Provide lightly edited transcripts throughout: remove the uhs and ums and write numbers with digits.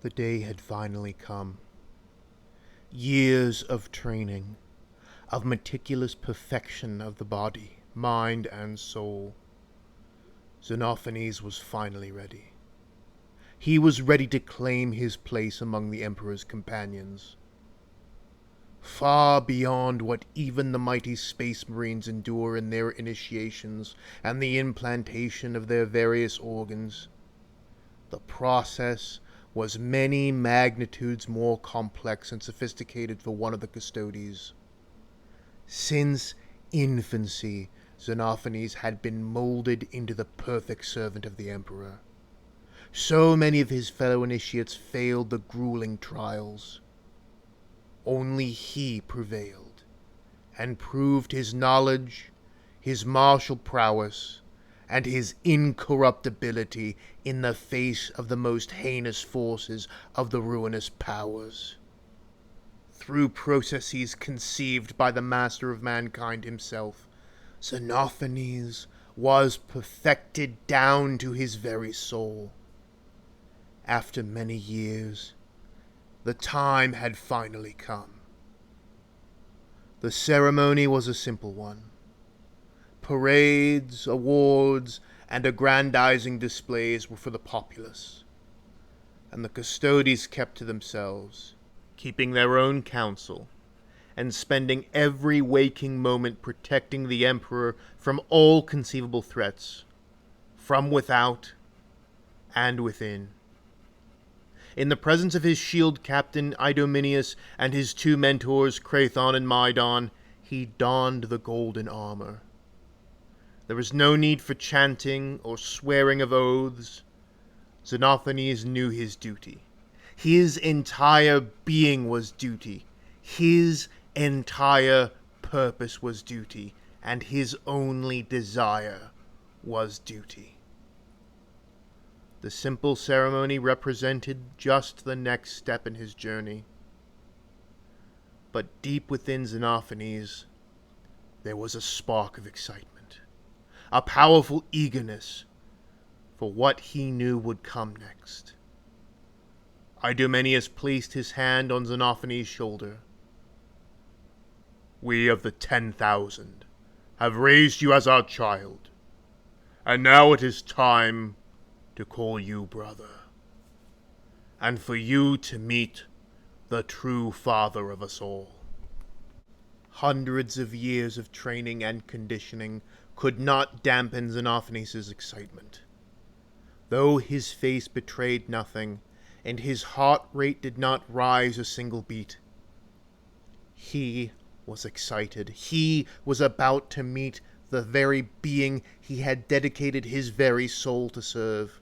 The day had finally come. Years of training, of meticulous perfection of the body, mind, and soul. Xenophanes was finally ready. He was ready to claim his place among the Emperor's companions. Far beyond what even the mighty Space Marines endure in their initiations and the implantation of their various organs, the process was many magnitudes more complex and sophisticated for one of the Custodes. Since infancy, Xenophanes had been molded into the perfect servant of the Emperor. So many of his fellow initiates failed the grueling trials. Only he prevailed, and proved his knowledge, his martial prowess, and his incorruptibility in the face of the most heinous forces of the ruinous powers. Through processes conceived by the master of mankind himself, Xenophanes was perfected down to his very soul. After many years, the time had finally come. The ceremony was a simple one. Parades, awards, and aggrandizing displays were for the populace, and the Custodes kept to themselves, keeping their own counsel, and spending every waking moment protecting the Emperor from all conceivable threats, from without and within. In the presence of his shield captain Idomeneus and his two mentors Crathon and Mydon, he donned the golden armor. There was no need for chanting or swearing of oaths. Xenophanes knew his duty. His entire being was duty. His entire purpose was duty, and his only desire was duty. The simple ceremony represented just the next step in his journey. But deep within Xenophanes, there was a spark of excitement, a powerful eagerness for what he knew would come next. Idomeneus placed his hand on Xenophanes' shoulder. "We of the 10,000 have raised you as our child, and now it is time to call you brother, and for you to meet the true father of us all." Hundreds of years of training and conditioning could not dampen Xenophanes' excitement. Though his face betrayed nothing, and his heart rate did not rise a single beat, he was excited. He was about to meet the very being he had dedicated his very soul to serve.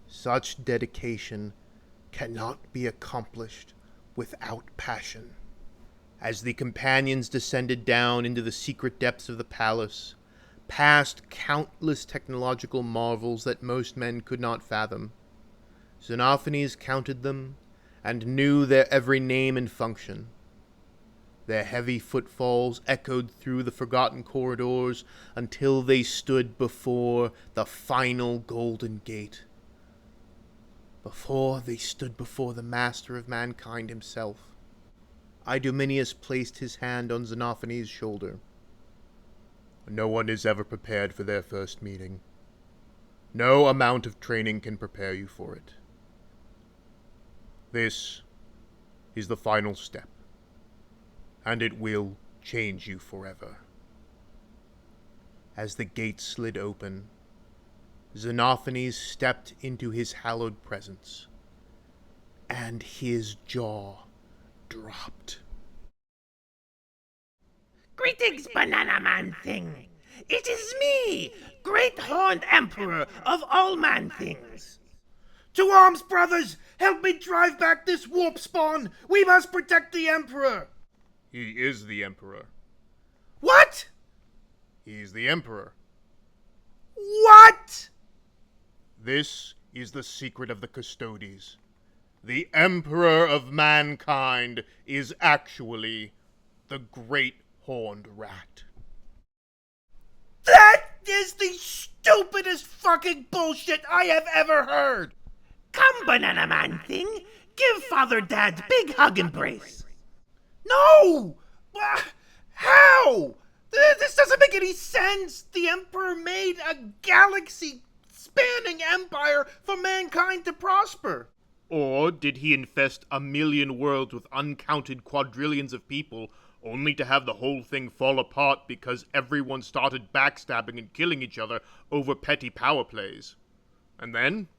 Such dedication cannot be accomplished without passion. As the companions descended down into the secret depths of the palace, past countless technological marvels that most men could not fathom, Xenophanes counted them and knew their every name and function. Their heavy footfalls echoed through the forgotten corridors until they stood before the final golden gate. Before they stood before the master of mankind himself, Idomeneus placed his hand on Xenophanes' shoulder. "No one is ever prepared for their first meeting. No amount of training can prepare you for it. This is the final step, and it will change you forever." As the gate slid open, Xenophanes stepped into his hallowed presence, and his jaw dropped. "Greetings, Banana Man Thing. It is me, Great Horned Emperor of all man things. To arms, brothers! Help me drive back this warp spawn! We must protect the Emperor! He is the Emperor. What? He's the Emperor. What? This is the secret of the Custodes. The Emperor of mankind is actually the Great Horned Rat. That is the stupidest fucking bullshit I have ever heard! Come, Banana Man thing. Give Father Dad big hug embrace. No! How? This doesn't make any sense. The Emperor made a galaxy-spanning empire for mankind to prosper. Or did he infest a million worlds with uncounted quadrillions of people, only to have the whole thing fall apart because everyone started backstabbing and killing each other over petty power plays? And then,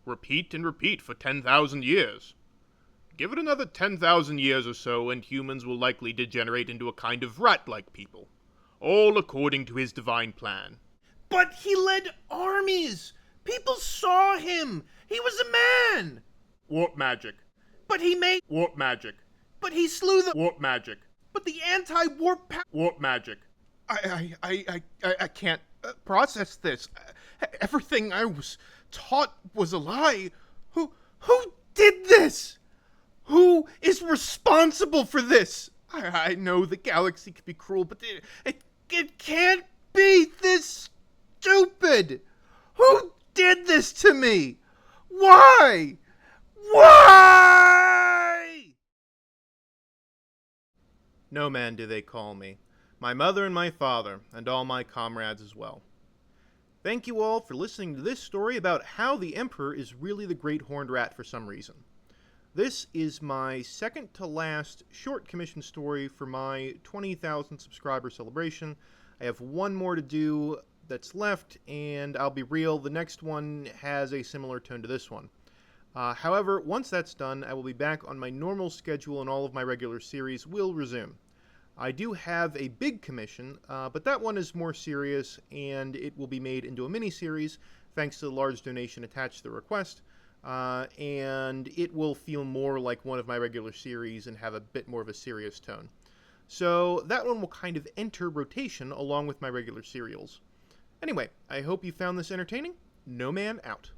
repeat and repeat for 10,000 years. Give it another 10,000 years or so, and humans will likely degenerate into a kind of rat-like people, all according to his divine plan. But he led armies. People saw him. He was a man. Warp magic. But he made... Warp magic. But he slew the... Warp magic. But the anti-warp... Warp magic. I can't process this. Everything I was taught was a lie. Who did this? Who is responsible for this? I know the galaxy can be cruel, but it can't be this stupid. Who did this to me? Why? Why? No man do they call me. My mother and my father, and all my comrades as well. Thank you all for listening to this story about how the Emperor is really the Great Horned Rat for some reason. This is my second to last short commission story for my 20,000 subscriber celebration. I have one more to do that's left, and I'll be real, the next one has a similar tone to this one. However, once that's done, I will be back on my normal schedule and all of my regular series will resume. I do have a big commission, but that one is more serious, and it will be made into a mini-series thanks to the large donation attached to the request, and it will feel more like one of my regular series and have a bit more of a serious tone. So that one will kind of enter rotation along with my regular serials. Anyway, I hope you found this entertaining. No Man out.